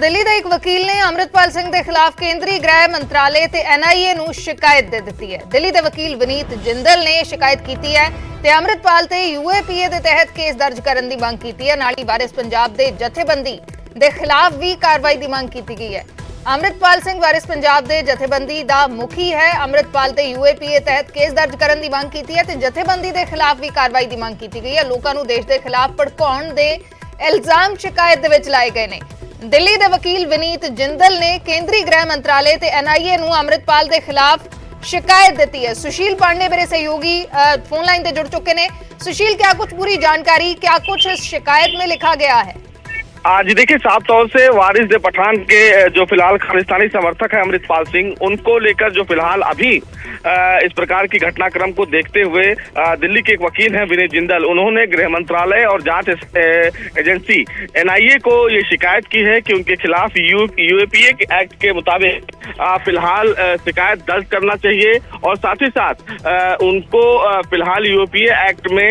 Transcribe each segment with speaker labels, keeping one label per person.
Speaker 1: ਦਿੱਲੀ ਦੇ ਇੱਕ ਵਕੀਲ ਨੇ ਅੰਮ੍ਰਿਤਪਾਲ ਸਿੰਘ ਦੇ ਖਿਲਾਫ ਕੇਂਦਰੀ ਗ੍ਰਹਿ ਮੰਤਰਾਲੇ ਤੇ ਐਨਆਈਏ ਨੂੰ ਸ਼ਿਕਾਇਤ ਦੇ ਦਿੱਤੀ ਹੈ। ਦਿੱਲੀ ਦੇ ਵਕੀਲ ਵਿਨੀਤ ਜਿੰਦਲ ਨੇ ਸ਼ਿਕਾਇਤ ਕੀਤੀ ਹੈ ਤੇ ਅੰਮ੍ਰਿਤਪਾਲ ਤੇ ਯੂਏਪੀਏ ਦੇ ਤਹਿਤ ਕੇਸ ਦਰਜ ਕਰਨ ਦੀ ਮੰਗ ਕੀਤੀ ਹੈ। ਨਾਲ ਹੀ ਵਾਰਿਸ ਪੰਜਾਬ ਦੇ ਜਥੇਬੰਦੀ ਦੇ ਖਿਲਾਫ ਵੀ ਕਾਰਵਾਈ ਦੀ ਮੰਗ ਕੀਤੀ ਗਈ ਹੈ। ਅੰਮ੍ਰਿਤਪਾਲ ਸਿੰਘ ਵਾਰਿਸ ਪੰਜਾਬ ਦੇ ਜਥੇਬੰਦੀ ਦਾ ਮੁਖੀ ਹੈ। ਅੰਮ੍ਰਿਤਪਾਲ ਤੇ ਯੂਏਪੀਏ ਤਹਿਤ ਕੇਸ ਦਰਜ ਕਰਨ ਦੀ ਮੰਗ ਕੀਤੀ ਹੈ ਤੇ ਜਥੇਬੰਦੀ ਦੇ ਖਿਲਾਫ ਵੀ ਕਾਰਵਾਈ ਦੀ ਮੰਗ ਕੀਤੀ ਗਈ ਹੈ। ਲੋਕਾਂ ਨੂੰ ਦੇਸ਼ ਦੇ ਖਿਲਾਫ ਭੜਕਾਉਣ ਦੇ ਇਲਜ਼ਾਮ ਸ਼ਿਕਾਇਤ ਦੇ ਵਿੱਚ ਲਾਏ ਗਏ ਨੇ। दिल्ली के वकील विनीत जिंदल ने केंद्रीय गृह मंत्रालय ते एनआईए नूं अमृतपाल के खिलाफ शिकायत दी है। सुशील पांडे मेरे सहयोगी फोन लाइन ते जुड़ चुके हैं। सुशील, क्या कुछ पूरी जानकारी, क्या कुछ इस शिकायत में लिखा गया है?
Speaker 2: जी देखिए, साफ तौर से वारिस दे पठान के जो फिलहाल खालिस्तानी समर्थक है अमृतपाल सिंह, उनको लेकर जो फिलहाल अभी इस प्रकार की घटनाक्रम को देखते हुए दिल्ली के एक वकील हैं विनीत जिंदल, उन्होंने गृह मंत्रालय और जांच एजेंसी एनआईए को ये शिकायत की है कि उनके खिलाफ यूएपीए के एक्ट के मुताबिक फिलहाल शिकायत दर्ज करना चाहिए और साथ ही साथ उनको फिलहाल यूएपीए एक्ट में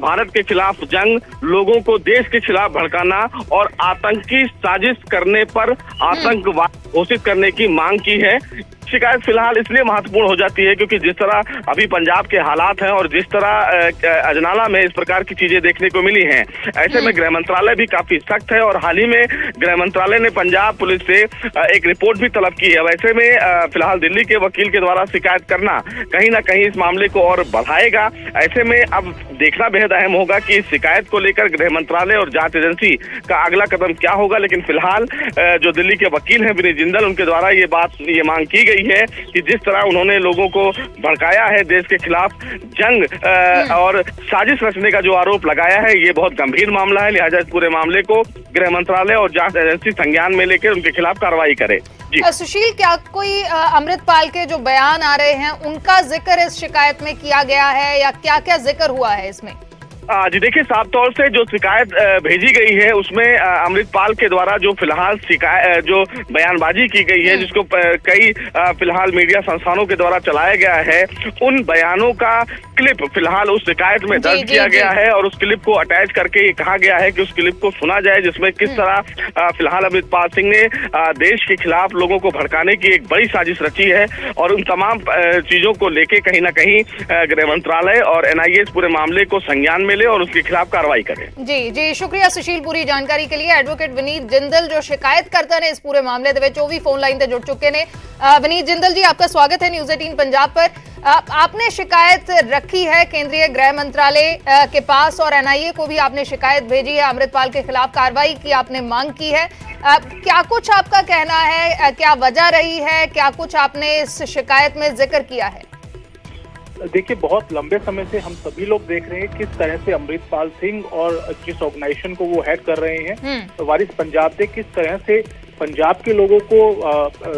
Speaker 2: भारत के खिलाफ जंग, लोगों को देश के खिलाफ भड़काना और आतंकी साजिश करने पर आतंकवाद घोषित करने की मांग की है। शिकायत फिलहाल इसलिए महत्वपूर्ण हो जाती है क्योंकि जिस तरह अभी पंजाब के हालात हैं और जिस तरह अजनाला में इस प्रकार की चीजें देखने को मिली हैं, ऐसे में गृह मंत्रालय भी काफी सख्त है और हाल ही में गृह मंत्रालय ने पंजाब पुलिस से एक रिपोर्ट भी तलब की है। वैसे में फिलहाल दिल्ली के वकील के द्वारा शिकायत करना कहीं ना कहीं इस मामले को और बढ़ाएगा। ऐसे में अब देखना बेहद अहम होगा कि इस शिकायत को लेकर गृह मंत्रालय और जांच एजेंसी का अगला कदम क्या होगा। लेकिन फिलहाल जो दिल्ली के वकील हैं विनीत जिंदल, उनके द्वारा ये मांग की गई है कि जिस तरह उन्होंने लोगों को भड़काया है, देश के खिलाफ जंग और साजिश रचने का जो आरोप लगाया है, ये बहुत गंभीर मामला है। लिहाजा इस पूरे मामले को गृह मंत्रालय और जांच एजेंसी संज्ञान में लेकर उनके खिलाफ कार्रवाई करे। जी
Speaker 1: सुशील, क्या कोई अमृतपाल के जो बयान आ रहे हैं उनका जिक्र इस शिकायत में किया गया है या क्या क्या जिक्र हुआ है इसमें?
Speaker 2: जी देखिए, साफ तौर से जो शिकायत भेजी गई है उसमें अमृतपाल के द्वारा जो फिलहाल शिकायत जो बयानबाजी की गई है, जिसको कई फिलहाल मीडिया संस्थानों के द्वारा चलाया गया है, उन बयानों का क्लिप फिलहाल उस शिकायत में दर्ज किया गया है और उस क्लिप को अटैच करके ये कहा गया है कि उस क्लिप को सुना जाए, जिसमें किस तरह फिलहाल अमृतपाल सिंह ने देश के खिलाफ लोगों को भड़काने की एक बड़ी साजिश रची है और उन तमाम चीजों को लेके कहीं ना कहीं गृह मंत्रालय और एनआईए इस पूरे मामले को संज्ञान में ले और उसके खिलाफ कार्रवाई करे।
Speaker 1: जी शुक्रिया सुशील पूरी जानकारी के लिए। एडवोकेट विनीत जिंदल जो शिकायत करता ने इस पूरे मामले दे विच, वो भी फोन लाइन ते जुड़ चुके ने। विनीत जिंदल जी, आपका स्वागत है न्यूज़ 18 पंजाब पर। आपने शिकायत रखी है केंद्रीय गृह मंत्रालय के पास और एनआईए को भी आपने शिकायत भेजी है, अमृतपाल के खिलाफ कार्रवाई की आपने मांग की है। क्या कुछ आपका कहना है, क्या वजह रही है, क्या कुछ आपने इस शिकायत में जिक्र किया है?
Speaker 3: देखिए, बहुत लंबे समय से हम सभी लोग देख रहे हैं किस तरह से अमृतपाल सिंह और जिस ऑर्गेनाइजेशन को वो हेड कर रहे हैं वारिस पंजाब से, किस तरह से पंजाब के लोगों को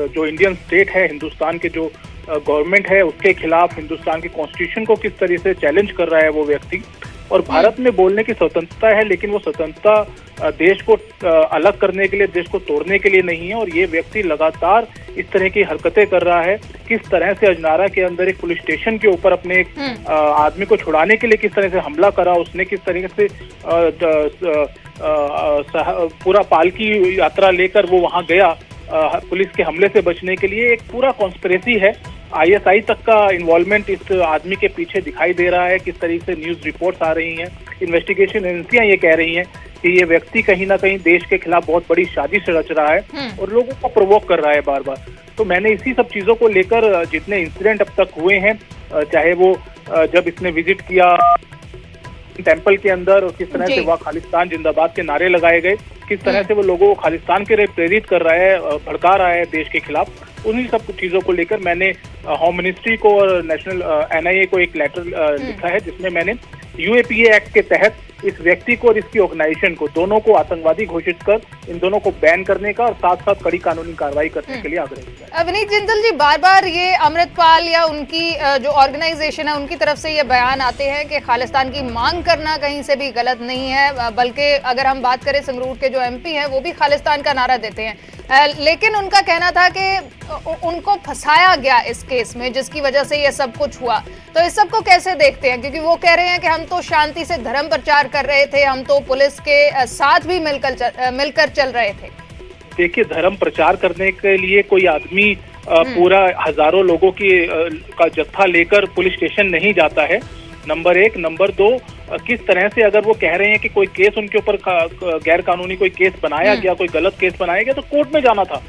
Speaker 3: जो इंडियन स्टेट है, हिंदुस्तान के जो गवर्नमेंट है, उसके खिलाफ हिंदुस्तान के कॉन्स्टिट्यूशन को किस तरह से चैलेंज कर रहा है वो व्यक्ति। और भारत में बोलने की स्वतंत्रता है, लेकिन वो स्वतंत्रता देश को अलग करने के लिए, देश को तोड़ने के लिए नहीं है। और ये व्यक्ति लगातार इस तरह की हरकतें कर रहा है। किस तरह से अजनारा के अंदर एक पुलिस स्टेशन के ऊपर अपने एक आदमी को छुड़ाने के लिए किस तरह से हमला करा उसने, किस तरीके से पूरा पालकी यात्रा लेकर वो वहां गया पुलिस के हमले से बचने के लिए। एक पूरा कॉन्स्पिरेसी है। आईएसआई तक का इन्वॉल्वमेंट इस आदमी के पीछे दिखाई दे रहा है। किस तरीके से न्यूज रिपोर्ट्स आ रही हैं, इन्वेस्टिगेशन एजेंसियां ये कह रही हैं कि ये व्यक्ति कहीं ना कहीं देश के खिलाफ बहुत बड़ी साजिश रच रहा है और लोगों को प्रोवोक कर रहा है बार बार। तो मैंने इसी सब चीजों को लेकर जितने इंसिडेंट अब तक हुए हैं, चाहे वो जब इसने विजिट किया टेंपल के अंदर और किस तरह से वह खालिस्तान जिंदाबाद के नारे लगाए गए, किस तरह से वो लोगों को खालिस्तान के लिए प्रेरित कर रहा है, भड़का रहा है देश के खिलाफ, उन्हीं सब चीजों को लेकर मैंने होम मिनिस्ट्री को और नेशनल एनआईए को एक लेटर लिखा है, जिसमें मैंने यूएपीए एक्ट के तहत इस व्यक्ति को और इसकी ऑर्गेनाइजेशन को, दोनों को आतंकवादी घोषित कर इन दोनों को बैन करने का और साथ साथ कड़ी कानूनी कार्रवाई करने के लिए आग्रह किया।
Speaker 1: विनीत जिंदल जी, बार बार ये अमृतपाल या उनकी जो ऑर्गेनाइजेशन है उनकी तरफ से ये बयान आते हैं कि खालिस्तान की मांग करना कहीं से भी गलत नहीं है, बल्कि अगर हम बात करें संगरूर के जो एमपी हैं वो भी खालिस्तान का नारा देते हैं। लेकिन उनका कहना था कि उनको फंसाया गया इस केस में, जिसकी वजह से ये सब कुछ हुआ। तो इस सब को कैसे देखते हैं, क्योंकि वो कह रहे हैं कि हम तो शांति से धर्म प्रचार कर रहे थे, हम तो पुलिस के साथ भी मिलकर चल रहे थे।
Speaker 3: देखिए, धर्म प्रचार करने के लिए कोई आदमी पूरा हजारों लोगों की का जत्था लेकर पुलिस स्टेशन नहीं जाता है, नंबर एक। नंबर दो, किस तरह से अगर वो कह रहे हैं कि कोई केस उनके ऊपर गैर कानूनी कोई केस बनाया गया, कोई गलत केस बनाया गया, तो कोर्ट में जाना था।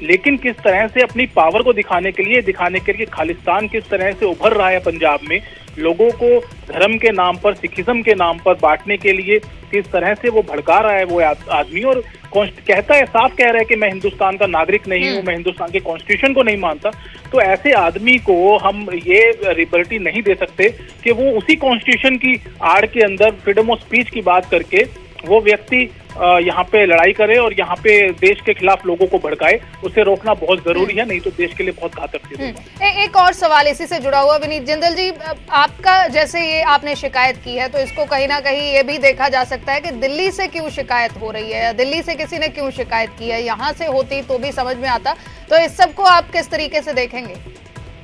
Speaker 3: लेकिन किस तरह से अपनी पावर को दिखाने के लिए खालिस्तान किस तरह से उभर रहा है पंजाब में, लोगों को धर्म के नाम पर, सिखिज्म के नाम पर बांटने के लिए किस तरह से वो भड़का रहा है वो आदमी, और कहता है, साफ कह रहा है कि मैं हिंदुस्तान का नागरिक नहीं हूँ, मैं हिंदुस्तान के कॉन्स्टिट्यूशन को नहीं मानता। तो ऐसे आदमी को हम ये लिबर्टी नहीं दे सकते कि वो उसी कॉन्स्टिट्यूशन की आड़ के अंदर फ्रीडम ऑफ स्पीच की बात करके वो व्यक्ति यहाँ पे लड़ाई करे और यहाँ पे देश के खिलाफ लोगों को भड़काए। उसे रोकना बहुत जरूरी है, नहीं तो देश के लिए बहुत घातक सिद्ध होगा।
Speaker 1: एक और सवाल इसी से जुड़ा हुआ विनीत जिंदल जी, आपका जैसे ये आपने शिकायत की है, तो इसको कहीं ना कहीं ये भी देखा जा सकता है कि दिल्ली से क्यों शिकायत हो रही है, या दिल्ली से किसी ने क्यों शिकायत की है, यहाँ से होती तो भी समझ में आता। तो इस सबको आप किस तरीके से देखेंगे?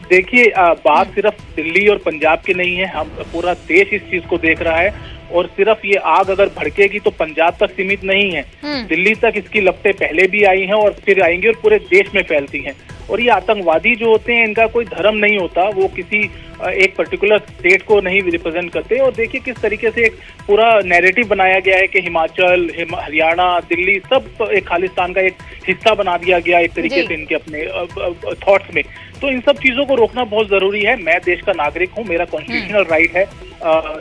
Speaker 3: देखिए, बात सिर्फ दिल्ली और पंजाब की नहीं है, हम पूरा देश इस चीज को देख रहा है। और सिर्फ ये आग अगर भड़केगी तो पंजाब तक सीमित नहीं है, दिल्ली तक इसकी लपटें पहले भी आई हैं और फिर आएंगी और पूरे देश में फैलती हैं। और ये आतंकवादी जो होते हैं, इनका कोई धर्म नहीं होता, वो किसी एक पर्टिकुलर स्टेट को नहीं रिप्रेजेंट करते। और देखिए किस तरीके से एक पूरा नैरेटिव बनाया गया है कि हिमाचल, हरियाणा, दिल्ली सब एक खालिस्तान का एक हिस्सा बना दिया गया एक तरीके से इनके अपने थॉट्स में। तो इन सब चीजों को रोकना बहुत जरूरी है। मैं देश का नागरिक हूँ, मेरा कॉन्स्टिट्यूशनल राइट है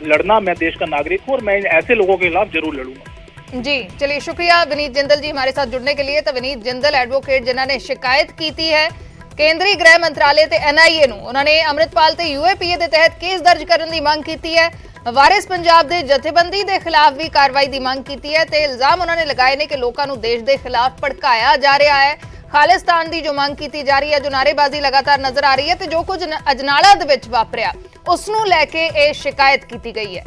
Speaker 3: लड़ना, मैं देश का नागरिक हूँ और मैं ऐसे लोगों के खिलाफ जरूर लड़ूंगा।
Speaker 1: जी चलिए, शुक्रिया विनीत जिंदल जी हमारे साथ जुड़ने के लिए। तो विनीत जिंदल एडवोकेट जिन्होंने शिकायत की है केंद्रीय गृह मंत्रालय ते एनआईए ਨੂੰ, ਉਹਨਾਂ ਨੇ ਅੰਮ੍ਰਿਤਪਾਲ ਤੇ यूएपीए ਦੇ ਤਹਿਤ ਕੇਸ ਦਰਜ ਕਰਨ ਦੀ ਮੰਗ ਕੀਤੀ ਹੈ। ਵਾਰਿਸ ਪੰਜਾਬ ਦੇ ਜਥੇਬੰਦੀ ਦੇ ਖਿਲਾਫ ਵੀ ਕਾਰਵਾਈ ਦੀ ਮੰਗ ਕੀਤੀ ਹੈ ਤੇ ਇਲਜ਼ਾਮ ਉਹਨਾਂ ਨੇ ਲਗਾਏ ਨੇ ਕਿ ਲੋਕਾਂ ਨੂੰ ਦੇਸ਼ ਦੇ ਖਿਲਾਫ ਭੜਕਾਇਆ ਜਾ ਰਿਹਾ ਹੈ। ਖਾਲਿਸਤਾਨ ਦੀ ਜੋ ਮੰਗ ਕੀਤੀ ਜਾ ਰਹੀ ਹੈ, ਜੋ ਨਾਅਰੇਬਾਜ਼ੀ ਲਗਾਤਾਰ ਨਜ਼ਰ ਆ ਰਹੀ ਹੈ ਤੇ ਜੋ ਕੁਝ ਅਜਨਾਲਾ ਦੇ ਵਿੱਚ ਵਾਪਰਿਆ ਉਸ ਨੂੰ ਲੈ ਕੇ ਇਹ ਸ਼ਿਕਾਇਤ ਕੀਤੀ ਗਈ ਹੈ।